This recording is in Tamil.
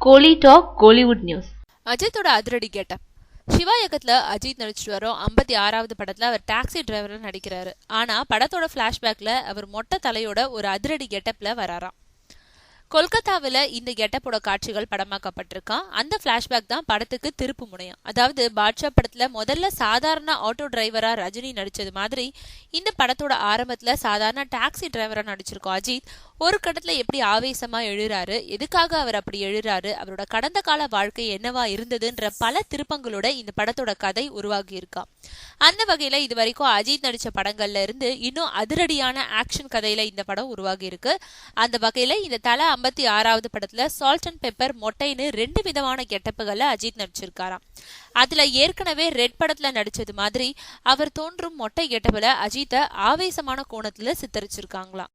கோலி டாக் கோலிவுட் நியூஸ். அஜித்தோட அதிரடி கெட்டப். சிவா இயக்கத்துல அஜித் நடிச்சிட்டு வரும் 56வது படத்துல அவர் டாக்ஸி டிரைவரா நடிக்கிறாரு. ஆனா படத்தோட பிளாஷ்பேக்ல அவர் மொட்டை தலையோட ஒரு அதிரடி கெட்டப்ல வராராம். கொல்கத்தாவில் இந்த கெட்டப்போட காட்சிகள் படமாக்கப்பட்டிருக்கான். அந்த பிளாஷ்பேக் தான் படத்துக்கு திருப்பு முனையம். அதாவது பாட்ஷா படத்துல முதல்ல சாதாரண ஆட்டோ டிரைவரா ரஜினி நடிச்சது மாதிரி இந்த படத்தோட ஆரம்பத்துல சாதாரண டாக்ஸி டிரைவரா நடிச்சிருக்கோம் அஜித். ஒரு கட்டத்துல எப்படி ஆவேசமா எழுறாரு, எதுக்காக அவர் அப்படி எழுறாரு, அவரோட கடந்த கால வாழ்க்கை என்னவா இருந்ததுன்ற பல திருப்பங்களோட இந்த படத்தோட கதை உருவாகி இருக்கா. அந்த வகையில இது வரைக்கும் அஜித் நடிச்ச படங்கள்ல இருந்து இன்னும் அதிரடியான ஆக்ஷன் கதையில இந்த படம் உருவாகி இருக்கு. அந்த வகையில இந்த தல 56வது படத்துல சால்ட் அண்ட் பெப்பர் மொட்டைன்னு 2 விதமான கெட்டப்புகளை அஜித் நடிச்சிருக்காராம். அதுல ஏற்கனவே ரெட் படத்துல நடிச்சது மாதிரி அவர் தோன்றும் மொட்டை கெட்டப்புல அஜித்தை ஆவேசமான கோணத்துல சித்தரிச்சிருக்காங்களாம்.